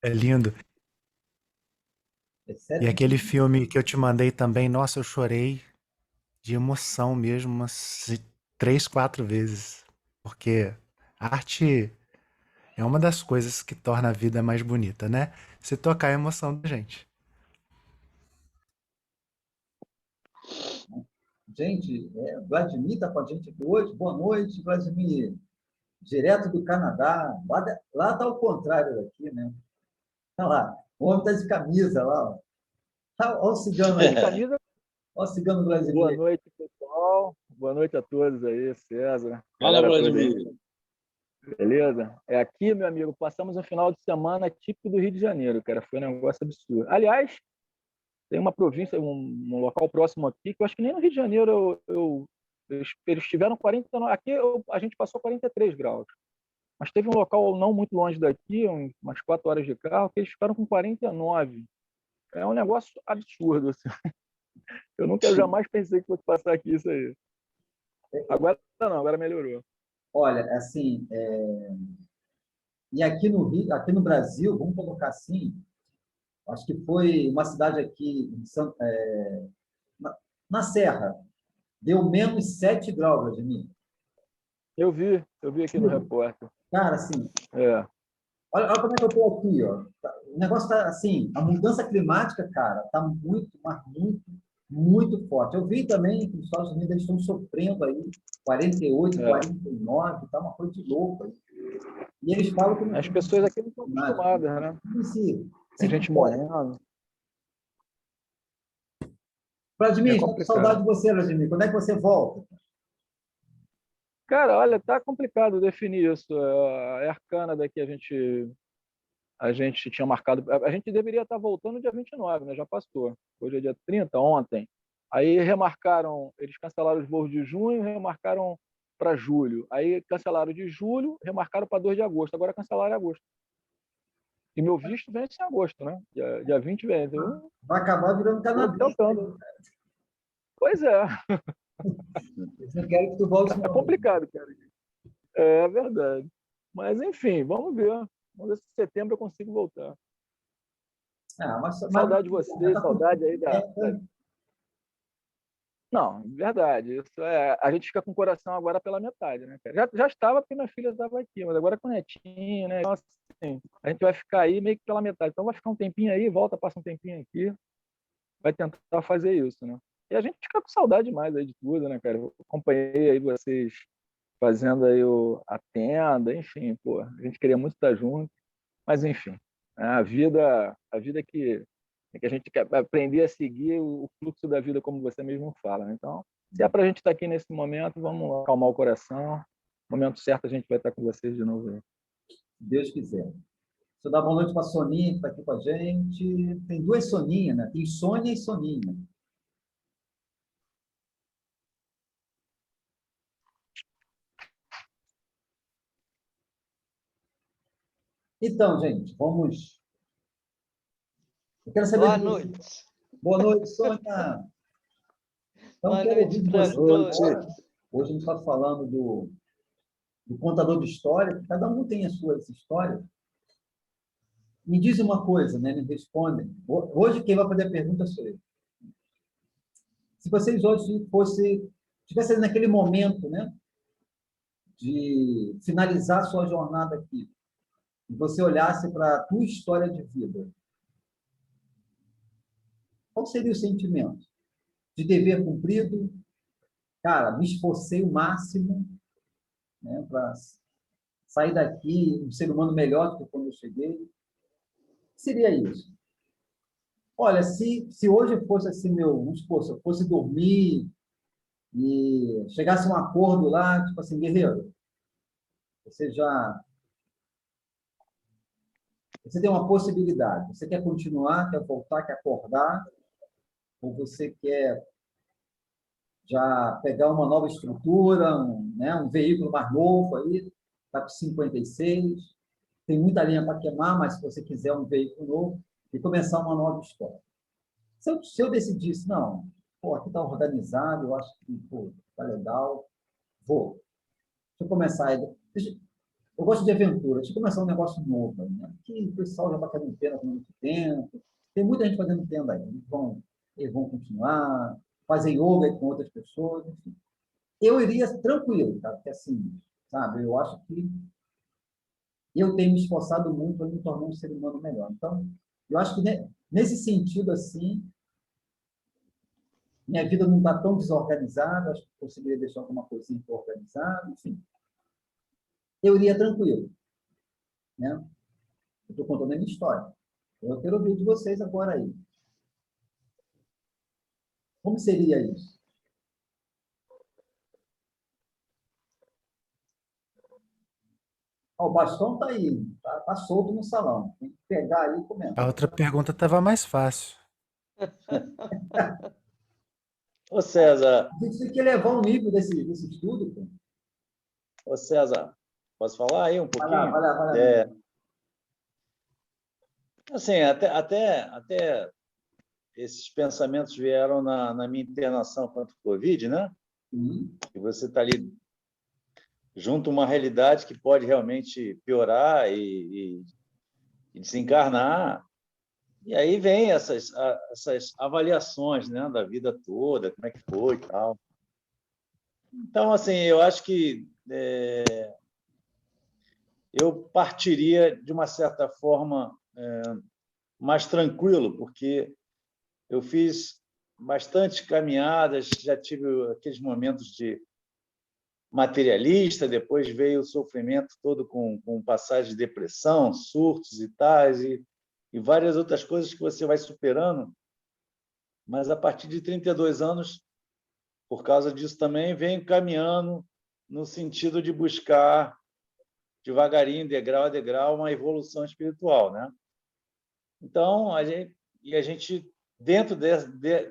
É lindo. É E sério aquele mesmo. filme que eu te mandei também, nossa, eu chorei de emoção mesmo, umas 3, 4 vezes. Porque arte é uma das coisas que torna a vida mais bonita, né? Se tocar a emoção da gente. Gente, Vladimir está com a gente aqui hoje. Boa noite, Vladimir. Direto do Canadá. Lá está o contrário daqui, né? Olha lá, o homem está de camisa lá. Ó. Olha o cigano Tá de aí. camisa. Olha o cigano Boa brasileiro. noite, pessoal. Boa noite a todos aí, César, Fala, galera toda aí. Vladimir. Beleza? É aqui, meu amigo, passamos um final de semana típico do Rio de Janeiro, cara. Foi um negócio absurdo. Aliás, tem uma província, um local próximo aqui, que eu acho que nem no Rio de Janeiro eles tiveram 49. Aqui a gente passou 43 graus. Mas teve um local não muito longe daqui, umas 4 horas de carro, que eles ficaram com 49. É um negócio absurdo, assim. Eu nunca jamais pensei que fosse passar aqui isso aí. Agora não, agora melhorou. Olha, assim, e aqui no Rio, aqui no Brasil, vamos colocar assim, acho que foi uma cidade aqui na, na Serra, deu menos 7 graus, Vladimir. Eu vi aqui no repórter. Cara, assim, É. olha como é que eu estou aqui, ó. O negócio está assim, a mudança climática, cara, está muito, mas muito, muito forte. Eu vi também que os Estados Unidos eles estão sofrendo aí 48, É. 49, tá uma coisa de louco aí. E eles falam que não As tem pessoas aqui não estão climático. acostumadas, né? Tem Se gente pode. morrendo. Vladimir, É estou com saudade complicado. de você, Vladimir. Quando é que você volta? Cara, olha, tá complicado definir isso. A Air Canada que a gente tinha marcado. A gente deveria estar voltando dia 29, né? Já passou. Hoje é dia 30, ontem. Aí remarcaram, eles cancelaram os voos de junho, remarcaram para julho. Aí cancelaram de julho, remarcaram para 2 de agosto. Agora cancelaram em agosto. E meu visto vence em agosto, né? Dia 20 vence. Eu Vai acabar virando tô canadense. tentando. Pois é, Eles não querem que tu volte, é não. complicado, cara. É verdade. Mas, enfim, vamos ver. Vamos ver se em setembro eu consigo voltar. Ah, mas Saudade de você, tá tudo saudade aí da. certo. Não, verdade. Isso a gente fica com o coração agora pela metade, né, cara? Já estava porque minha filha estava aqui, mas agora com o netinho, né? Nossa, assim, a gente vai ficar aí meio que pela metade. Então vai ficar um tempinho aí, volta, passa um tempinho aqui, vai tentar fazer isso, né? E a gente fica com saudade demais aí de tudo, né, cara? Eu acompanhei aí vocês fazendo aí a tenda, enfim, pô, a gente queria muito estar junto, mas enfim, a vida é que a gente quer aprender a seguir o fluxo da vida, como você mesmo fala, né? Então, se é para a gente estar aqui nesse momento, vamos acalmar o coração, no momento certo a gente vai estar com vocês de novo aí. Se Deus quiser. Deixa eu dar boa noite para a Soninha, que está aqui com a gente. Tem duas Soninhas, né? Tem Sônia e Soninha. Então, gente, vamos. Eu quero saber Boa de você. noite. Boa noite, Sônia. Então, Boa quero ouvir noite de para você Noite. agora. todos. Hoje a gente está falando do contador de história, que cada um tem as suas histórias. Me diz uma coisa, né? Me respondem. Hoje quem vai fazer a pergunta sou eu. Se vocês hoje tivessem naquele momento, né, de finalizar a sua jornada aqui, e você olhasse para a tua história de vida, qual seria o sentimento? De dever cumprido? Cara, me esforcei o máximo, né, para sair daqui um ser humano melhor do que quando eu cheguei. O que seria isso? Olha, se hoje fosse assim, vamos supor, se eu fosse dormir e chegasse a um acordo lá, tipo assim, guerreiro, você já você tem uma possibilidade. Você quer continuar, quer voltar, quer acordar, ou você quer já pegar uma nova estrutura, né, um veículo mais novo aí, está com 56, tem muita lenha para queimar, mas se você quiser um veículo novo, e começar uma nova história. Se eu decidisse, não, pô, aqui está organizado, eu acho que está legal, vou. Deixa eu começar aí. Eu gosto de aventura. Deixa eu começar um negócio novo. Né? Aqui o pessoal já está fazendo tenda há muito tempo. Tem muita gente fazendo tenda aí. Eles vão continuar, fazer yoga aí com outras pessoas. Enfim. Eu iria tranquilo, tá? Porque assim, sabe? Eu acho que eu tenho me esforçado muito para me tornar um ser humano melhor. Então, eu acho que nesse sentido, assim, minha vida não está tão desorganizada, acho que conseguiria deixar alguma coisinha organizada, enfim. Eu iria tranquilo, né? Eu estou contando a minha história. Eu quero ouvir de vocês agora aí. Como seria isso? Ó, o bastão está aí, tá solto no salão. Tem que pegar aí e A comentar. outra pergunta estava mais fácil. Ô César, A gente tem que elevar o nível desse estudo. Pô. ô César, posso falar aí um Vai lá, pouquinho? vai lá, vai lá. É, assim, até esses pensamentos vieram na minha internação contra o Covid, né? E você está ali junto a uma realidade que pode realmente piorar e desencarnar. E aí vem essas avaliações, né, da vida toda, como é que foi e tal. Então, assim, eu acho que eu partiria, de uma certa forma, mais tranquilo, porque eu fiz bastante caminhadas, já tive aqueles momentos de materialista, depois veio o sofrimento todo com passagem de depressão, surtos e tais, e várias outras coisas que você vai superando, mas a partir de 32 anos, por causa disso também, venho caminhando no sentido de buscar devagarinho, degrau a degrau, uma evolução espiritual, né? Então, a gente dentro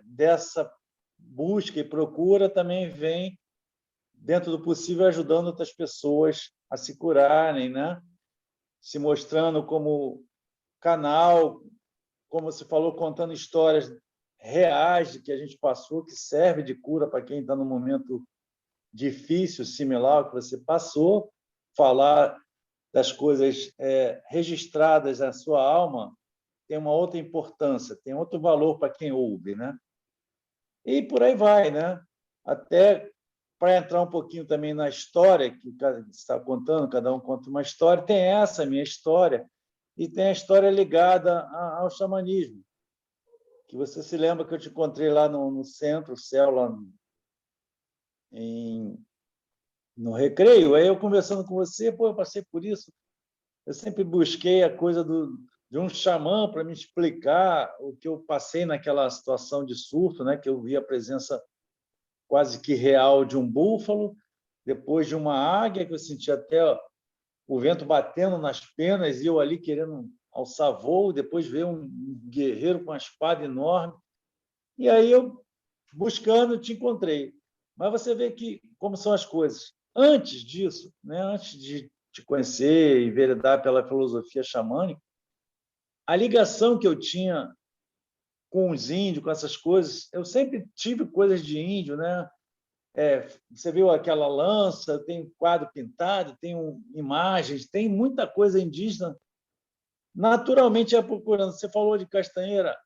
dessa busca e procura, também vem, dentro do possível, ajudando outras pessoas a se curarem, né? Se mostrando como canal, como você falou, contando histórias reais de que a gente passou, que serve de cura para quem está num momento difícil, similar ao que você passou, falar das coisas registradas na sua alma tem uma outra importância, tem outro valor para quem ouve, né? E por aí vai, né? Até para entrar um pouquinho também na história que está contando, cada um conta uma história, tem essa minha história e tem a história ligada ao xamanismo, que você se lembra que eu te encontrei lá no centro, céu, lá no Recreio, aí eu conversando com você, pô, eu passei por isso, eu sempre busquei a coisa de um xamã para me explicar o que eu passei naquela situação de surto, né, que eu vi a presença quase que real de um búfalo, depois de uma águia, que eu senti até o vento batendo nas penas e eu ali querendo alçar voo, depois veio um guerreiro com uma espada enorme, e aí eu, buscando, te encontrei. Mas você vê que como são as coisas. Antes disso, né, antes de te conhecer e enveredar pela filosofia xamânica, a ligação que eu tinha com os índios, com essas coisas, eu sempre tive coisas de índio, né? Você viu aquela lança, tem quadro pintado, tem imagens, tem muita coisa indígena. Naturalmente ia procurando. Você falou de Castanheira,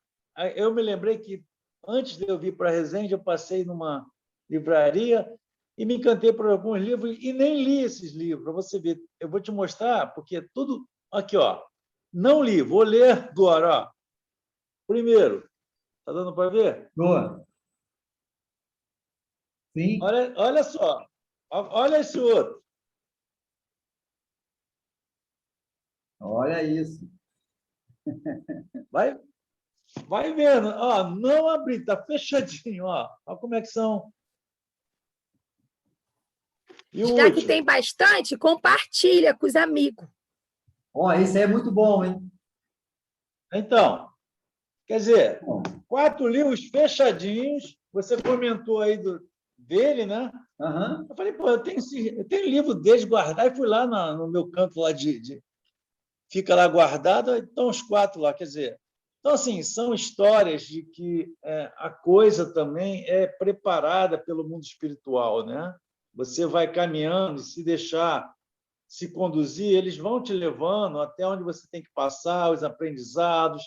eu me lembrei que antes de eu vir para Resende, eu passei numa livraria e me encantei por alguns livros e nem li esses livros, para você ver. Eu vou te mostrar, porque tudo aqui, ó. Não li, vou ler agora, ó. Primeiro, está dando para ver? Boa. Sim. Olha só, olha esse outro. Olha isso. Vai vendo, ó, não abri, tá fechadinho, ó. Olha como é que são. E o Já que último? tem bastante, compartilha com os amigos. Ó, esse aí é muito bom, hein? Então, quer dizer, Bom. 4 livros fechadinhos. Você comentou aí dele, né? Uhum. Eu falei, pô, eu tenho livro deles guardado e fui lá no meu canto lá fica lá guardado, então os 4 lá, quer dizer. Então, assim, são histórias de que a coisa também é preparada pelo mundo espiritual, né? Você vai caminhando e se deixar se conduzir, eles vão te levando até onde você tem que passar, os aprendizados,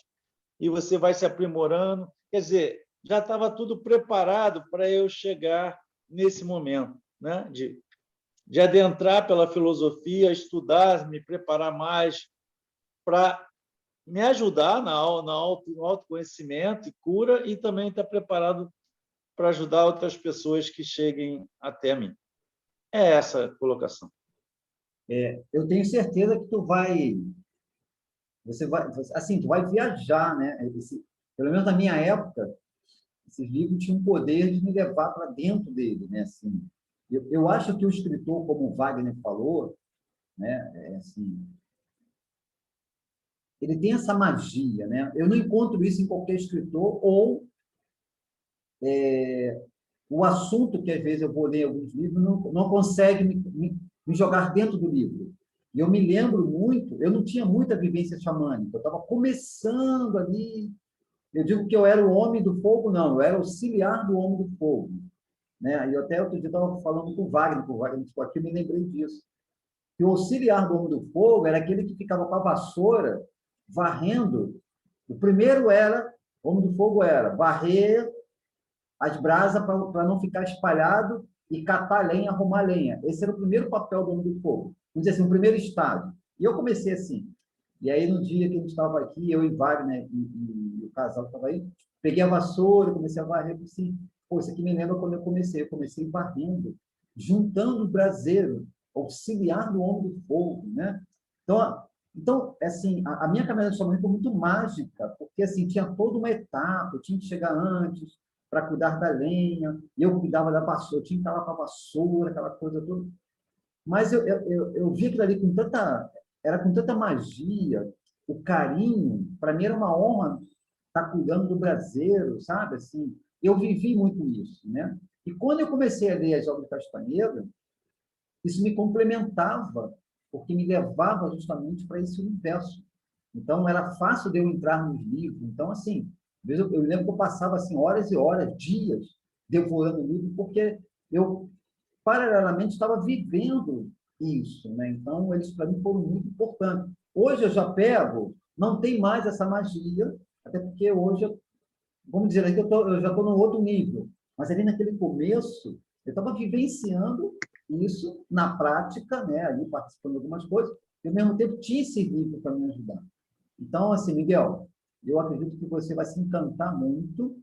e você vai se aprimorando. Quer dizer, já estava tudo preparado para eu chegar nesse momento, né? de adentrar pela filosofia, estudar, me preparar mais para me ajudar no autoconhecimento e cura, e também estar preparado para ajudar outras pessoas que cheguem até mim. É essa a colocação. Eu tenho certeza que você vai, assim, tu vai viajar, né? Pelo menos na minha época, esses livros tinham o poder de me levar para dentro dele, né? Assim, eu acho que o escritor, como o Wagner falou, né? Assim, ele tem essa magia, né? Eu não encontro isso em qualquer escritor, ou o assunto que às vezes eu vou ler alguns livros não consegue me jogar dentro do livro. E eu me lembro muito, eu não tinha muita vivência xamânica, eu estava começando ali. Eu digo que eu era o homem do fogo, não, eu era auxiliar do homem do fogo, né? E eu até outro dia estava falando com o Wagner ficou aqui, eu me lembrei disso. Que o auxiliar do homem do fogo era aquele que ficava com a vassoura varrendo. O primeiro era, o homem do fogo era varrer as brasas para não ficar espalhado e catar lenha, arrumar lenha. Esse era o primeiro papel do homem do fogo. Vamos dizer assim, o primeiro estágio. E eu comecei assim. E aí, no dia que a gente estava aqui, eu e Wagner e o casal que estava aí, peguei a vassoura, comecei a varrer, assim, pô, isso aqui me lembra quando eu comecei. Eu comecei varrendo, juntando o braseiro, auxiliar do homem do fogo, né? Então, assim, a minha caminhada de xamanismo foi muito mágica, porque assim, tinha toda uma etapa, eu tinha que chegar antes para cuidar da lenha, eu cuidava da vassoura, eu tinha que estar lá com a vassoura, aquela coisa toda. Mas eu vi aquilo ali era com tanta magia, o carinho, para mim era uma honra estar cuidando do braseiro, sabe? Assim, eu vivi muito isso, né? E quando eu comecei a ler as obras de Castaneda, isso me complementava, porque me levava justamente para esse universo. Então, era fácil de eu entrar nos livros. Então, assim, eu lembro que eu passava assim, horas e horas, dias, devorando o livro, porque eu, paralelamente, estava vivendo isso, né? Então, eles, para mim, foram muito importantes. Hoje eu já pego, não tem mais essa magia, até porque hoje, vamos dizer, aqui eu já estou num outro nível. Mas ali naquele começo, eu estava vivenciando isso na prática, né? Ali participando de algumas coisas, e ao mesmo tempo tinha esse livro para me ajudar. Então, assim, Miguel, eu acredito que você vai se encantar muito,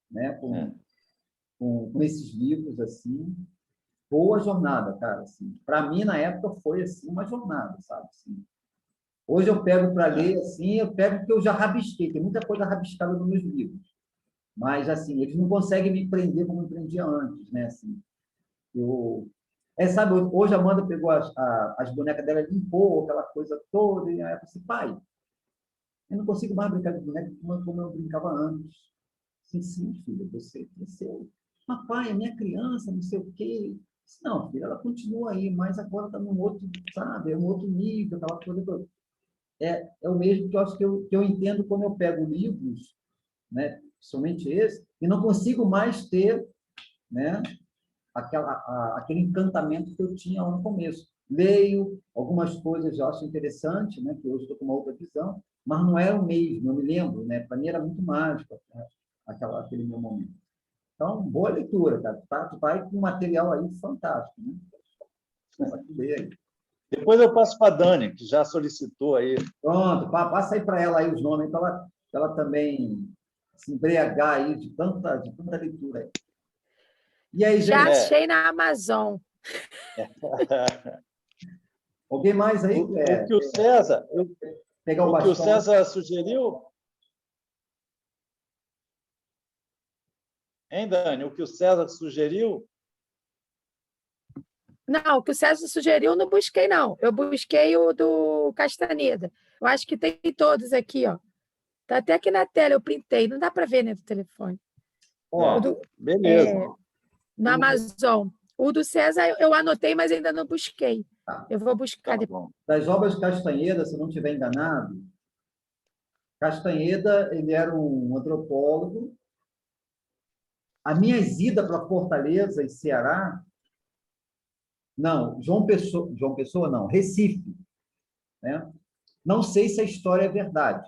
né, com esses livros, assim. Boa jornada, cara, assim. Para mim, na época, foi, assim, uma jornada, sabe? Assim, hoje eu pego para ler, assim, eu pego porque eu já rabisquei, tem muita coisa rabiscada nos meus livros. Mas, assim, eles não conseguem me prender como eu prendia antes, né? Assim, sabe, hoje a Amanda pegou as bonecas dela, limpou aquela coisa toda, e aí eu falei assim, pai, eu não consigo mais brincar de boneca como eu brincava antes. Sim, filha, você cresceu. Papai, a minha criança, não sei o quê. Não, filha, ela continua aí, mas agora está num outro, sabe, é um outro nível, aquela coisa toda. É o mesmo que eu acho que eu entendo quando eu pego livros, né, somente esse, e não consigo mais ter, né, aquele encantamento que eu tinha lá no começo. Leio algumas coisas, eu acho interessante, né, que hoje estou com uma outra visão, mas não era o mesmo, eu me lembro, né, para mim era muito mágico, né, aquele meu momento. Então, boa leitura, cara. Tu tá aí com um material aí fantástico, né? Pode ler aí. Depois eu passo para a Dani, que já solicitou aí. Pronto, passa aí para ela aí os nomes, para ela também se embriagar aí de tanta leitura aí. E aí, Já gente? achei na Amazon. Alguém mais aí? O que o César, pegar o que o César sugeriu, hein, Dani? O que o César sugeriu? Não, o que o César sugeriu, não busquei, não. Eu busquei o do Castaneda. Eu acho que tem todos aqui, ó. Tá até aqui na tela, eu printei. Não dá para ver, né, do telefone. Beleza. No Amazon. O do César eu anotei, mas ainda não busquei. Tá. Eu vou buscar depois. Das obras de Castaneda, se eu não estiver enganado, Castaneda, ele era um antropólogo. As minhas idas para Fortaleza e Ceará, Não, João Pessoa não, Recife, né? Não sei se a história é verdade,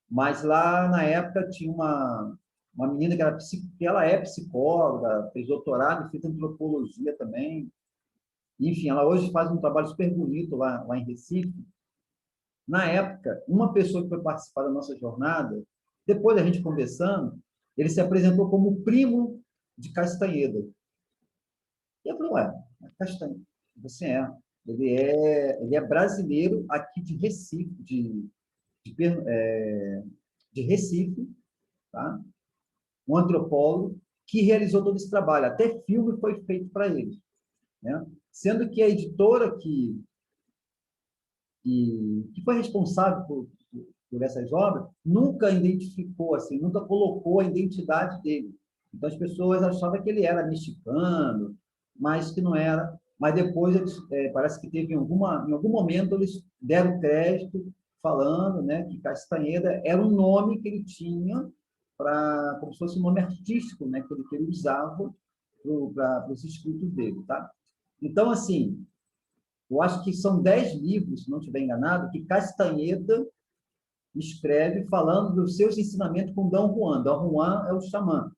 mas lá na época tinha uma menina que, que ela é psicóloga, fez doutorado, fez antropologia também. Enfim, ela hoje faz um trabalho super bonito lá em Recife. Na época, uma pessoa que foi participar da nossa jornada, depois da gente conversando, ele se apresentou como primo de Castanheda. E eu falei, ué, Castanheda, você é. Ele é brasileiro aqui de Recife, de Recife, tá? Um antropólogo que realizou todo esse trabalho. Até filme foi feito para ele, né? Sendo que a editora que foi responsável por essas obras nunca identificou, assim, nunca colocou a identidade dele. Então, as pessoas achavam que ele era mexicano, mas que não era. Mas depois, parece que teve em algum momento, eles deram crédito falando, né, que Castanheda era um nome que ele tinha como se fosse um nome artístico, né, que ele usava para os escritos dele. Tá? Então, assim, eu acho que são 10 livros, se não estiver enganado, que Castanheda escreve falando dos seus ensinamentos com Dom Juan. Dom Juan é o xamã.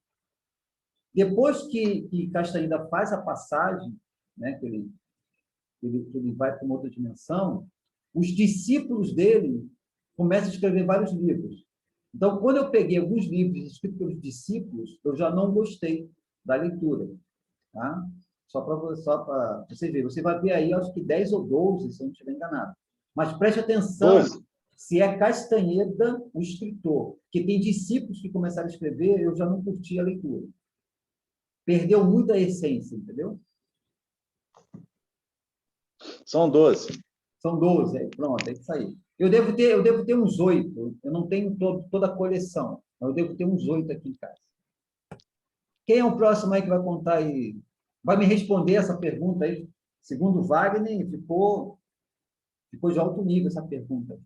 Depois que Castanheda faz a passagem, né, que ele vai para uma outra dimensão, os discípulos dele começam a escrever vários livros. Então, quando eu peguei alguns livros escritos pelos discípulos, eu já não gostei da leitura. Tá? Só para você ver. Você vai ver aí, acho que 10 ou 12, se eu não estiver enganado. Mas preste atenção 12. se é Castanheda o escritor, que tem discípulos que começaram a escrever, eu já não curti a leitura. Perdeu muito a essência, entendeu? São 12. São 12, pronto, é isso aí. Eu devo ter uns 8. Eu não tenho toda a coleção, mas eu devo ter uns 8 aqui em casa. Quem é o próximo aí que vai contar aí? Vai me responder essa pergunta aí? Segundo Wagner, ficou de alto nível essa pergunta.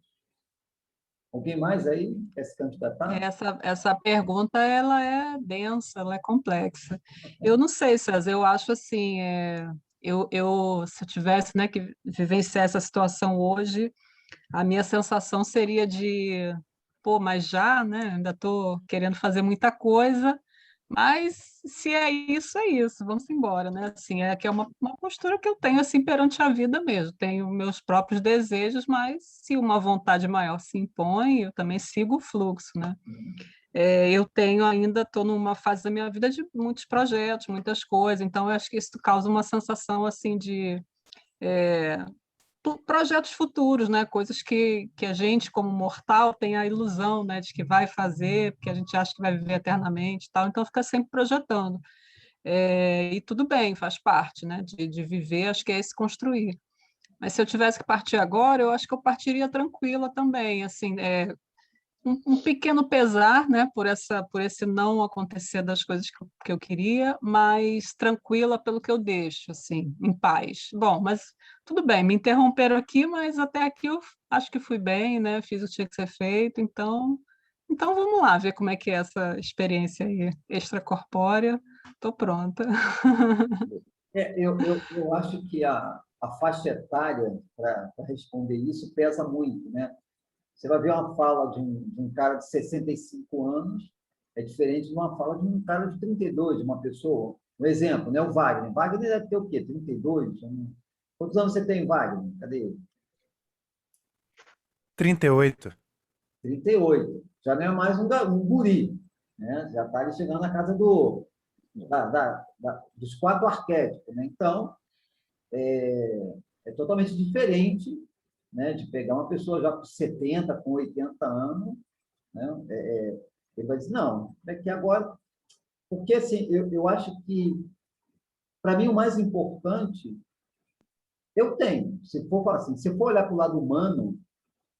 Alguém mais aí quer se candidatar? Essa pergunta ela é densa, ela é complexa. Eu não sei, César, eu acho assim, se eu tivesse, né, que vivenciar essa situação hoje, a minha sensação seria de, pô, mas já, né, ainda estou querendo fazer muita coisa, mas se é isso, vamos embora, né? Assim, que é uma postura que eu tenho assim perante a vida mesmo. Tenho meus próprios desejos, mas se uma vontade maior se impõe, eu também sigo o fluxo, né? Eu tenho ainda, estou numa fase da minha vida de muitos projetos, muitas coisas, então eu acho que isso causa uma sensação assim de projetos futuros, né? Coisas que a gente, como mortal, tem a ilusão, né, de que vai fazer, porque a gente acha que vai viver eternamente e tal, então fica sempre projetando. E tudo bem, faz parte, né, de viver, acho que é esse construir. Mas se eu tivesse que partir agora, eu acho que eu partiria tranquila também, assim, um pequeno pesar, né, por esse não acontecer das coisas que eu queria, mas tranquila pelo que eu deixo, assim, em paz. Bom, mas tudo bem, me interromperam aqui, mas até aqui eu acho que fui bem, né, fiz o que tinha que ser feito, então vamos lá ver como é que é essa experiência aí extracorpórea. Estou pronta. Eu acho que a faixa etária, para responder isso, pesa muito, né? Você vai ver uma fala de um cara de 65 anos, é diferente de uma fala de um cara de 32, de uma pessoa. Um exemplo, né? O Wagner. Wagner deve ter o quê? 32? Quantos anos você tem, Wagner? Cadê ele? 38. 38. Já não é mais um guri, né? Já está ali chegando na casa dos 4 arquétipos, né? Então, é totalmente diferente, né, de pegar uma pessoa já com 70, com 80 anos, né? Ele vai dizer, não, é que agora... Porque, assim, eu acho que, para mim, o mais importante, eu tenho, se for assim, se for olhar para o lado humano,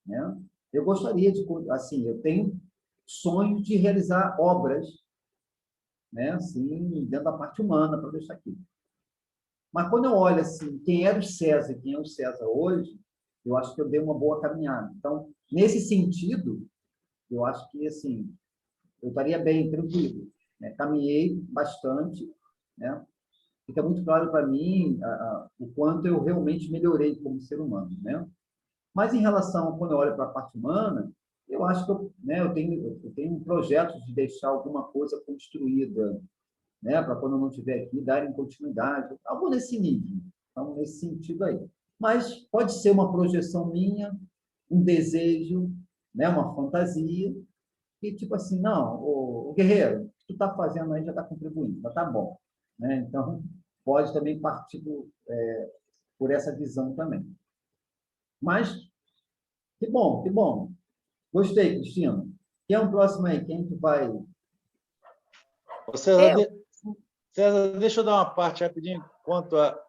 né, eu gostaria de, assim, eu tenho sonhos de realizar obras, né, assim, dentro da parte humana, para deixar aqui. Mas quando eu olho assim, quem era o César e quem é o César hoje, eu acho que eu dei uma boa caminhada. Então, nesse sentido, eu acho que assim, eu estaria bem tranquilo, né? Caminhei bastante, né? fica muito claro para mim o quanto eu realmente melhorei como ser humano, né? Mas em relação, quando eu olho para a parte humana, eu acho que eu tenho um projeto de deixar alguma coisa construída, né? Para quando eu não estiver aqui, darem continuidade, algo nesse nível, então, nesse sentido aí. Mas pode ser uma projeção minha, um desejo, né? Uma fantasia, que tipo assim, não, o guerreiro, o que tu está fazendo aí já está contribuindo, já está bom, né? Então, pode também partir por essa visão também. Mas, que bom, que bom. Gostei, Cristina. Quem é o próximo aí? Quem que vai... Ô, César, Eu, César, deixa eu dar uma parte rapidinho quanto a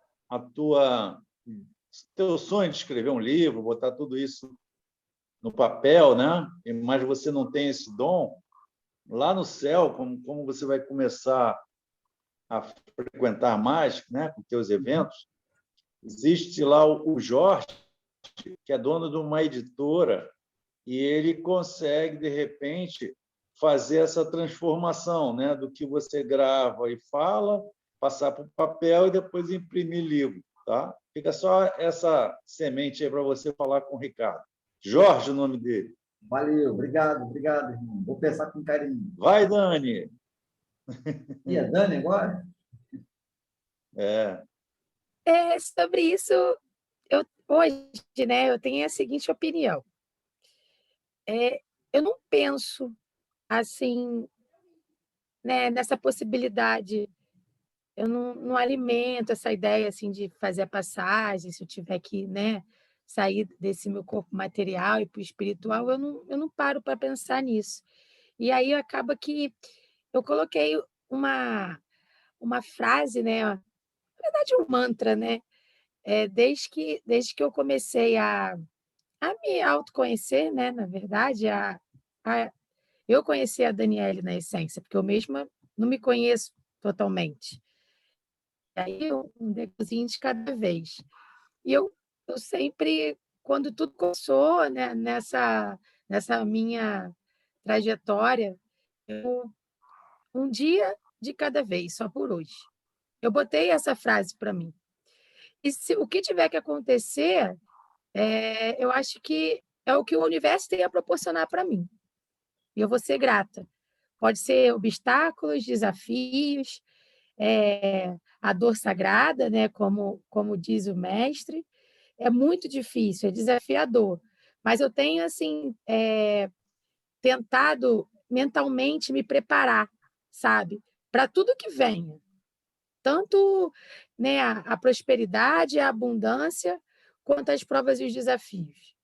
teu sonho de escrever um livro, botar tudo isso no papel, né? Mas você não tem esse dom. Lá no céu, como você vai começar a frequentar mais, né, com teus eventos, existe lá o Jorge, que é dono de uma editora, e ele consegue, de repente, fazer essa transformação, né, do que você grava e fala, passar para o papel e depois imprimir livro. Tá? Fica só essa semente aí para você falar com o Ricardo. Jorge, o nome dele. Valeu, obrigado, irmão. Vou pensar com carinho. Vai, Dani! E a Dani agora? É. sobre isso, hoje, né, eu tenho a seguinte opinião. Eu não penso assim, né, nessa possibilidade. Eu não alimento essa ideia assim de fazer a passagem, se eu tiver que, né, sair desse meu corpo material e para o espiritual, eu não paro para pensar nisso. E aí acaba que eu coloquei uma frase, né, na verdade um mantra, né, desde que eu comecei a me autoconhecer, né, na verdade, a eu conhecer a Daniele na essência, porque eu mesma não me conheço totalmente. Aí um degrauzinho de cada vez. E eu sempre, quando tudo começou, né, nessa minha trajetória, um dia de cada vez, só por hoje. Eu botei essa frase para mim. E se o que tiver que acontecer, eu acho que é o que o universo tem a proporcionar para mim. E eu vou ser grata. Pode ser obstáculos, desafios, a dor sagrada, né? Como diz o mestre. É muito difícil, é desafiador. Mas eu tenho assim tentado mentalmente me preparar, sabe? Para tudo que venha. Tanto, né, a prosperidade, a abundância, quanto as provas e os desafios.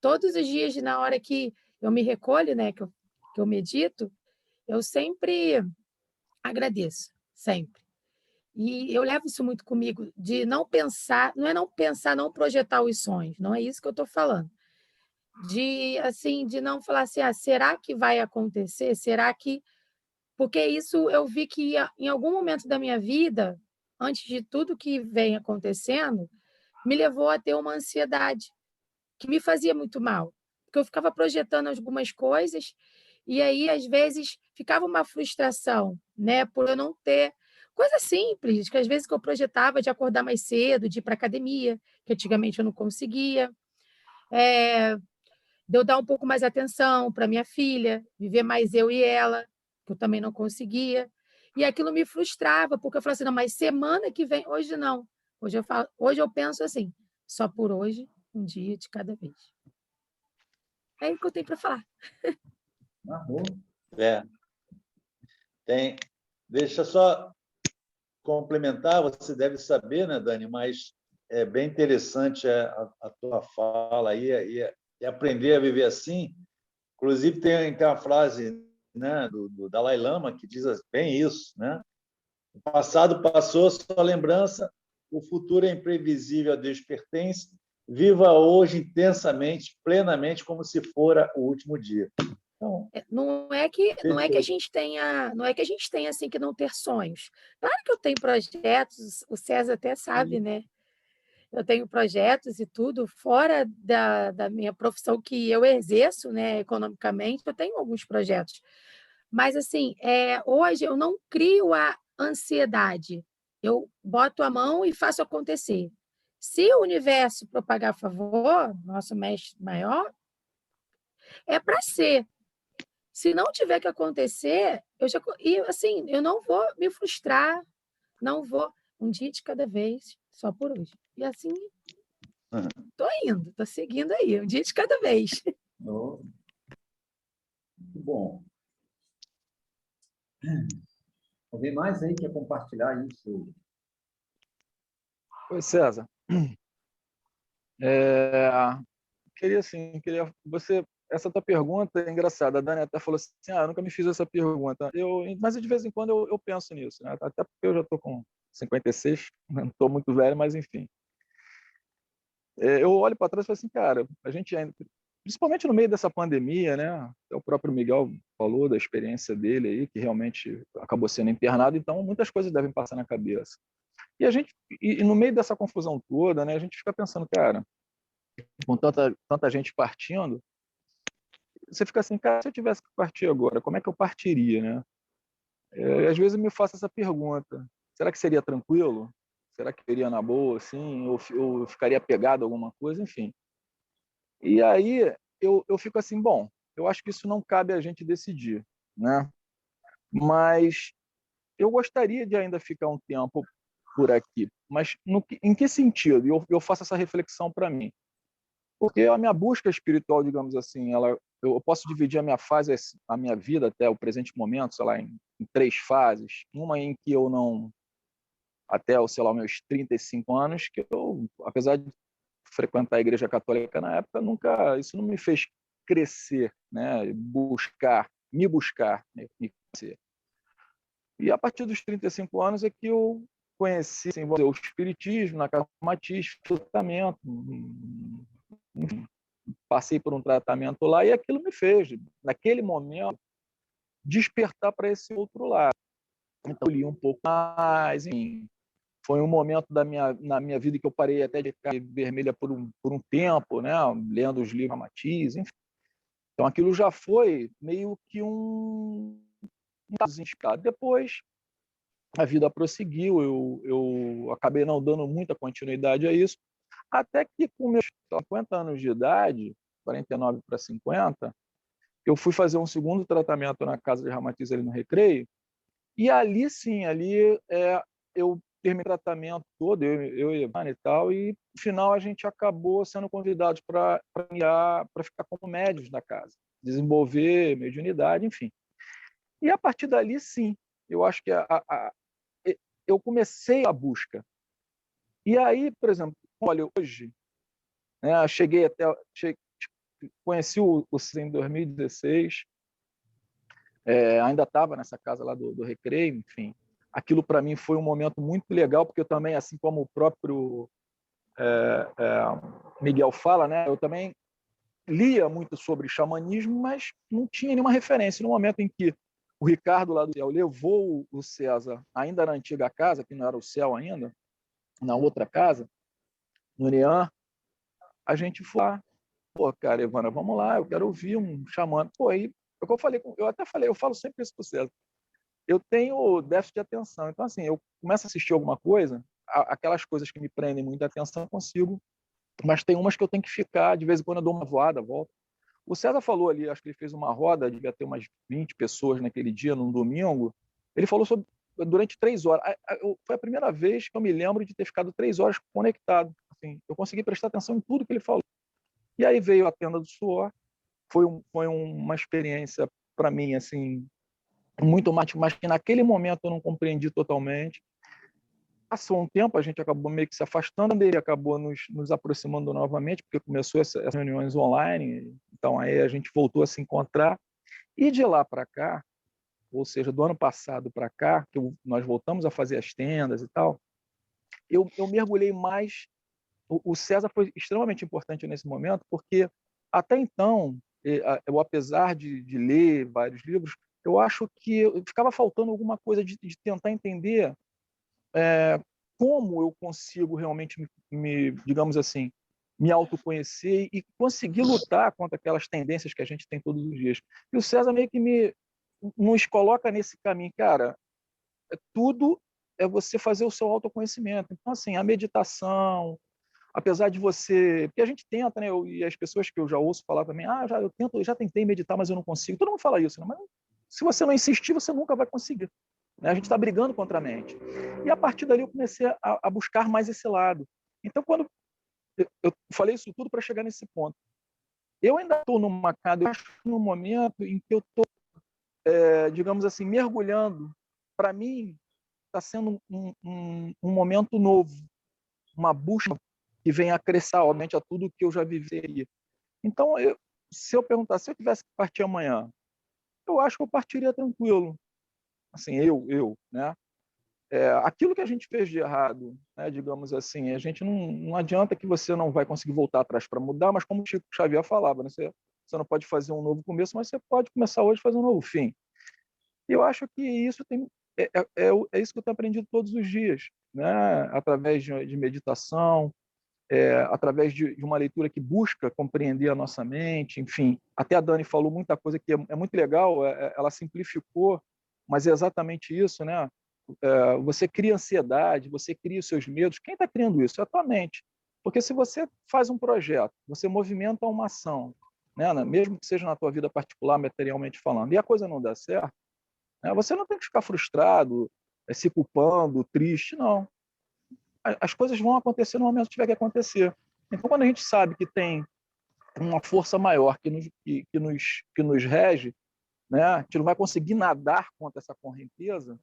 Todos os dias, na hora que eu me recolho, né, que eu medito, eu sempre agradeço, sempre. E eu levo isso muito comigo, de não pensar, não pensar, não projetar os sonhos, não é isso que eu estou falando. De não falar assim, será que vai acontecer? Será que... Porque isso eu vi que em algum momento da minha vida, antes de tudo que vem acontecendo, me levou a ter uma ansiedade que me fazia muito mal, porque eu ficava projetando algumas coisas e aí às vezes ficava uma frustração, né, por eu não ter coisa simples, que às vezes que eu projetava de acordar mais cedo, de ir para academia, que antigamente eu não conseguia, de eu dar um pouco mais atenção para minha filha, viver mais eu e ela, que eu também não conseguia. E aquilo me frustrava, porque eu falava assim, não, mas semana que vem, hoje não. Hoje eu penso assim, só por hoje, um dia de cada vez. É o que eu tenho para falar. Arrou. Tem. Deixa só complementar, você deve saber, né, Dani, mas é bem interessante a tua fala aí e aprender a viver assim. Inclusive, tem uma frase, né, do Dalai Lama que diz bem isso, né? O passado passou, sua lembrança, o futuro é imprevisível, a Deus pertence. Viva hoje intensamente, plenamente, como se fora o último dia. Então, não é que a gente tenha, não é que a gente tenha assim que não ter sonhos. Claro que eu tenho projetos, o César até sabe, né? Eu tenho projetos e tudo fora da minha profissão que eu exerço, né, economicamente, eu tenho alguns projetos. Mas, assim, hoje eu não crio a ansiedade, Eu boto a mão e faço acontecer. Se o universo propagar a favor, nosso mestre maior, é para ser. Se não tiver que acontecer, e assim, eu não vou me frustrar, não vou um dia de cada vez, só por hoje. E assim, tô seguindo aí, um dia de cada vez. Oh, muito bom. Alguém mais aí quer compartilhar isso? Oi, César. Queria você, essa tua pergunta é engraçada. A Dani até falou assim, eu nunca me fiz essa pergunta. Mas de vez em quando eu penso nisso, né? Até porque eu já estou com 56, não estou muito velho, mas enfim. Eu olho para trás e falo assim, cara, a gente ainda, principalmente no meio dessa pandemia, né? Até o próprio Miguel falou da experiência dele aí, que realmente acabou sendo internado, então muitas coisas devem passar na cabeça. E a gente, e no meio dessa confusão toda, né? A gente fica pensando, cara, com tanta gente partindo, você fica assim, cara, se eu tivesse que partir agora, como é que eu partiria, né? Às vezes eu me faço essa pergunta: será que seria tranquilo? Será que eu iria na boa, assim? Ou ficaria pegado a alguma coisa? Enfim. E aí eu fico assim, bom, eu acho que isso não cabe a gente decidir, né? Mas eu gostaria de ainda ficar um tempo por aqui. Mas em que sentido? Eu faço essa reflexão para mim. Porque a minha busca espiritual, digamos assim, eu posso dividir a minha fase, a minha vida até o presente momento, sei lá, em três fases. Uma em que eu não, até, sei lá, meus 35 anos, que eu, apesar de frequentar a Igreja Católica na época, isso não me fez crescer, né? Me buscar, né? Me conhecer. E a partir dos 35 anos é que eu conheci assim, o espiritismo, na Casa Matiz, tratamento, enfim, passei por um tratamento lá e aquilo me fez, naquele momento, despertar para esse outro lado. Então, eu li um pouco mais, enfim. Foi um momento na minha vida que eu parei até de ficar vermelha por um tempo, né? Lendo os livros da Matiz, enfim. Então, aquilo já foi meio que um inspirado. Depois, a vida prosseguiu, eu acabei não dando muita continuidade a isso, até que com meus 50 anos de idade, 49 para 50, eu fui fazer um segundo tratamento na casa de Ramatiz ali no Recreio, e ali sim, eu terminei o tratamento todo, eu e a Ivana e tal, e no final a gente acabou sendo convidados para ficar como médios da casa, desenvolver mediunidade, enfim. E a partir dali, sim, eu acho que eu comecei a busca. E aí, por exemplo, olha, hoje, né, conheci o César em 2016, ainda estava nessa casa lá do Recreio, enfim. Aquilo para mim foi um momento muito legal, porque eu também, assim como o próprio Miguel fala, né, eu também lia muito sobre xamanismo, mas não tinha nenhuma referência. No momento em que o Ricardo lá do céu levou o César, ainda na antiga casa, que não era o céu ainda, na outra casa, no Nean, a gente foi lá. Pô, cara, Ivana, vamos lá, eu quero ouvir um xamã. Pô, aí, eu até falei, eu falo sempre isso pro César. Eu tenho déficit de atenção. Então, assim, eu começo a assistir alguma coisa, aquelas coisas que me prendem muita atenção, eu consigo, mas tem umas que eu tenho que ficar, de vez em quando eu dou uma voada, volto. O César falou ali, acho que ele fez uma roda, devia ter umas 20 pessoas naquele dia, num domingo. Ele falou sobre durante 3 horas. Foi a primeira vez que eu me lembro de ter ficado 3 horas conectado. Assim, eu consegui prestar atenção em tudo que ele falou. E aí veio a Tenda do Suor. Foi uma experiência para mim assim muito mais, mas que naquele momento eu não compreendi totalmente. Passou um tempo, a gente acabou meio que se afastando, ele acabou nos aproximando novamente, porque começou essas reuniões online, então aí a gente voltou a se encontrar. E de lá para cá, ou seja, do ano passado para cá, que nós voltamos a fazer as tendas e tal, eu mergulhei mais. O César foi extremamente importante nesse momento, porque até então, eu apesar de ler vários livros, eu acho que ficava faltando alguma coisa de tentar entender como eu consigo realmente digamos assim, me autoconhecer e conseguir lutar contra aquelas tendências que a gente tem todos os dias. E o César meio que nos coloca nesse caminho, cara, tudo é você fazer o seu autoconhecimento. Então, assim, a meditação, apesar de você... Porque a gente tenta, né? E as pessoas que eu já ouço falar também, eu já tentei meditar, mas eu não consigo. Todo mundo fala isso, né? Mas se você não insistir, você nunca vai conseguir. Né? A gente está brigando contra a mente. E a partir dali eu comecei a buscar mais esse lado. Então, quando eu falei isso tudo para chegar nesse ponto, eu ainda estou num momento em que eu estou, digamos assim, mergulhando. Para mim, está sendo um momento novo, uma busca que vem acrescentar, obviamente, a tudo que eu já viveria. Então, se eu perguntar, se eu tivesse que partir amanhã, eu acho que eu partiria tranquilo. Assim, né? Aquilo que a gente fez de errado, né, digamos assim, a gente não adianta que você não vai conseguir voltar atrás para mudar, mas como o Chico Xavier falava, né, você não pode fazer um novo começo, mas você pode começar hoje e fazer um novo fim. Eu acho que isso é isso que eu tenho aprendido todos os dias, né, através de meditação, através de uma leitura que busca compreender a nossa mente, enfim. Até a Dani falou muita coisa que é muito legal, ela simplificou, mas é exatamente isso, né? Você cria ansiedade, você cria os seus medos. Quem está criando isso? É a tua mente. Porque se você faz um projeto, você movimenta uma ação, né? Mesmo que seja na tua vida particular, materialmente falando, e a coisa não dá certo, né? Você não tem que ficar frustrado, se culpando, triste, não. As coisas vão acontecer no momento que tiver que acontecer. Então, quando a gente sabe que tem uma força maior que nos rege, né? A gente não vai conseguir nadar contra essa correnteza,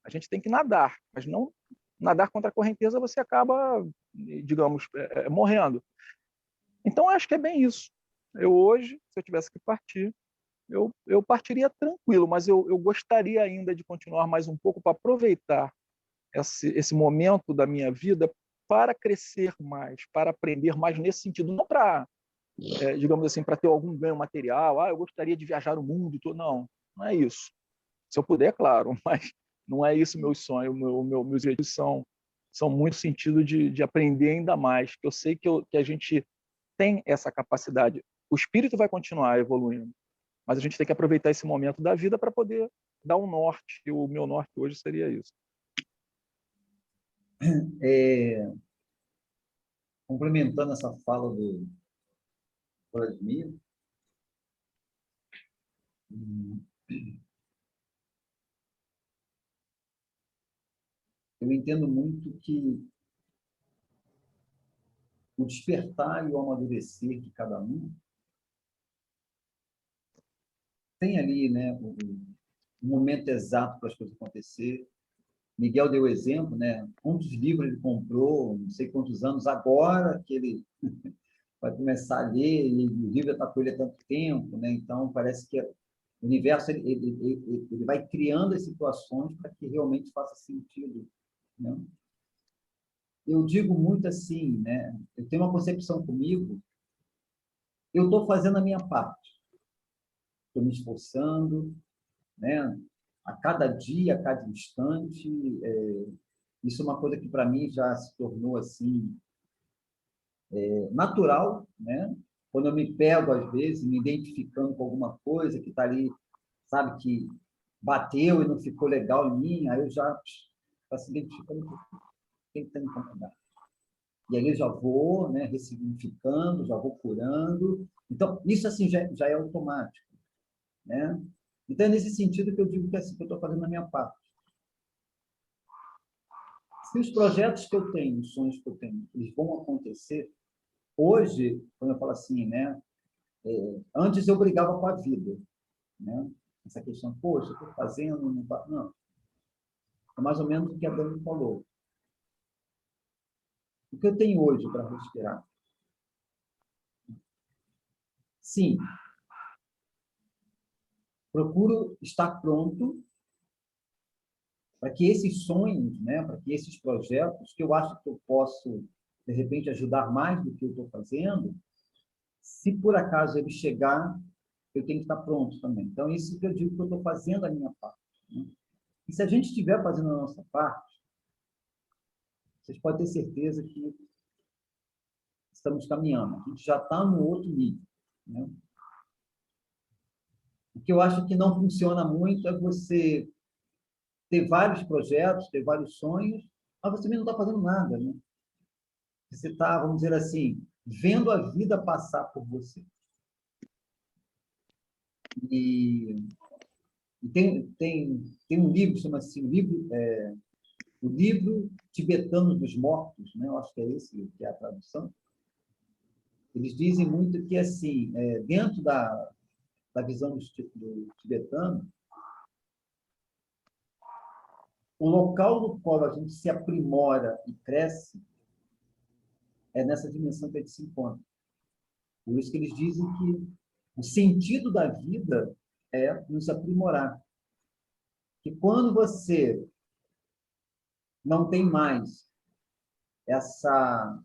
a gente tem que nadar, mas não nadar contra a correnteza, você acaba, digamos, morrendo. Então, acho que é bem isso. Eu hoje, se eu tivesse que partir, eu partiria tranquilo, mas eu gostaria ainda de continuar mais um pouco para aproveitar esse momento da minha vida para crescer mais, para aprender mais nesse sentido, não para, digamos assim, para ter algum ganho material, eu gostaria de viajar o mundo todo. Não é isso. Se eu puder, claro, mas não é isso meu sonho. Meus objetivos são muito sentido de aprender ainda mais, que eu sei que a gente tem essa capacidade. O espírito vai continuar evoluindo, mas a gente tem que aproveitar esse momento da vida para poder dar um norte, e o meu norte hoje seria isso. Complementando essa fala do Vladimir, eu entendo muito que o despertar e o amadurecer de cada um tem ali, né, o momento exato para as coisas acontecer. Miguel deu exemplo, né? Quantos livros ele comprou, não sei quantos anos, agora que ele vai começar a ler, e o livro está com ele há tanto tempo, né? Então, parece que o universo ele vai criando as situações para que realmente faça sentido, né? Eu digo muito assim, né? Eu tenho uma concepção comigo, eu estou fazendo a minha parte, estou me esforçando, né? A cada dia, a cada instante, isso é uma coisa que para mim já se tornou assim natural, né? Quando eu me pego às vezes me identificando com alguma coisa que está ali, sabe, que bateu e não ficou legal em mim, aí eu já está se identificando com quem está me incomodando. E aí eu já vou, né, ressignificando, já vou curando. Então, isso assim já é automático, né? Então, é nesse sentido que eu digo que é assim que eu estou fazendo a minha parte. Se os projetos que eu tenho, os sonhos que eu tenho, eles vão acontecer, hoje, quando eu falo assim, né, antes eu brigava com a vida, né? Essa questão, poxa, estou fazendo, não. É mais ou menos o que a Dani falou. O que eu tenho hoje para respirar? Sim, procuro estar pronto para que esses sonhos, né, para que esses projetos, que eu acho que eu posso, de repente, ajudar mais do que eu estou fazendo, se por acaso ele chegar, eu tenho que estar pronto também. Então, isso que eu digo que eu estou fazendo a minha parte, né? E se a gente estiver fazendo a nossa parte, vocês podem ter certeza que estamos caminhando. A gente já está no outro nível, né? O que eu acho que não funciona muito é você ter vários projetos, ter vários sonhos, mas você também não está fazendo nada, né? Você está, vamos dizer assim, vendo a vida passar por você. E tem um livro, chama-se o livro Tibetano dos Mortos, né? Eu acho que é esse que é a tradução. Eles dizem muito que, assim, dentro da visão do tibetano, o local no qual a gente se aprimora e cresce é nessa dimensão que a gente se encontra. Por isso que eles dizem que o sentido da vida é nos aprimorar. Que quando você não tem mais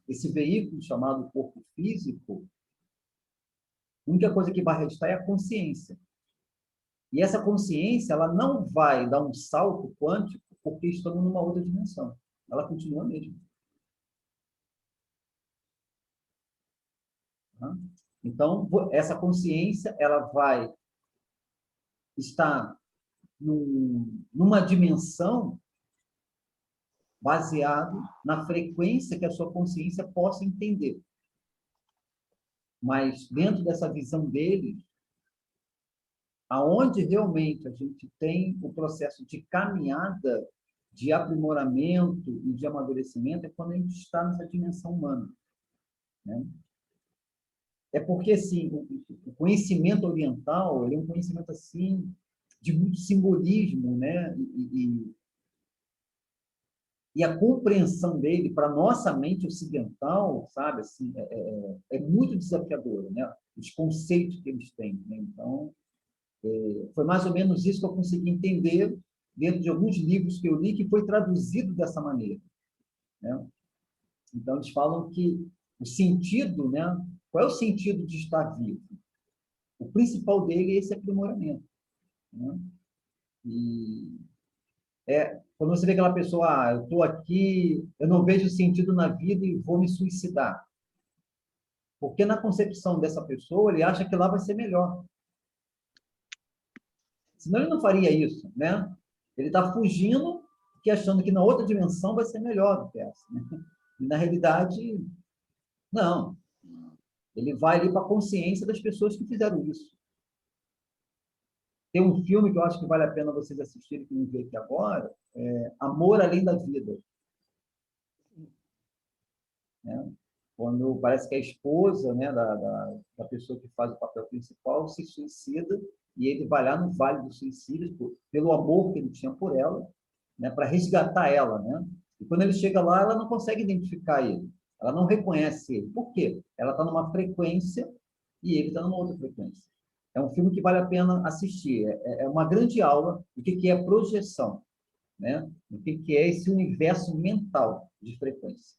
esse veículo chamado corpo físico, a única coisa que vai restar é a consciência. E essa consciência, ela não vai dar um salto quântico porque estamos numa outra dimensão. Ela continua a mesma. Então, essa consciência, ela vai estar numa dimensão baseado na frequência que a sua consciência possa entender. Mas, dentro dessa visão dele, aonde realmente a gente tem o processo de caminhada, de aprimoramento e de amadurecimento, é quando a gente está nessa dimensão humana, né? É porque, assim, o conhecimento oriental, ele é um conhecimento, assim, de muito simbolismo, né? E a compreensão dele para nossa mente ocidental, sabe, assim, é muito desafiadora, né? Os conceitos que eles têm, né? Então, foi mais ou menos isso que eu consegui entender dentro de alguns livros que eu li, que foi traduzido dessa maneira, né? Então, eles falam que o sentido, né? Qual é o sentido de estar vivo? O principal dele é esse aprimoramento, né? E quando você vê aquela pessoa, eu estou aqui, eu não vejo sentido na vida e vou me suicidar. Porque na concepção dessa pessoa, ele acha que lá vai ser melhor. Senão ele não faria isso, né? Ele está fugindo, que achando que na outra dimensão vai ser melhor do que essa, né? E na realidade, não. Ele vai ali para a consciência das pessoas que fizeram isso. Tem um filme que eu acho que vale a pena vocês assistirem, que não vê aqui agora, Amor Além da Vida. Né? Quando parece que a esposa, né, da pessoa que faz o papel principal se suicida, e ele vai lá no Vale dos Suicidas, pelo amor que ele tinha por ela, né, para resgatar ela, né? E quando ele chega lá, ela não consegue identificar ele. Ela não reconhece ele. Por quê? Ela está numa frequência e ele está numa outra frequência. É um filme que vale a pena assistir. É uma grande aula do que é projeção, né? O que é esse universo mental de frequência.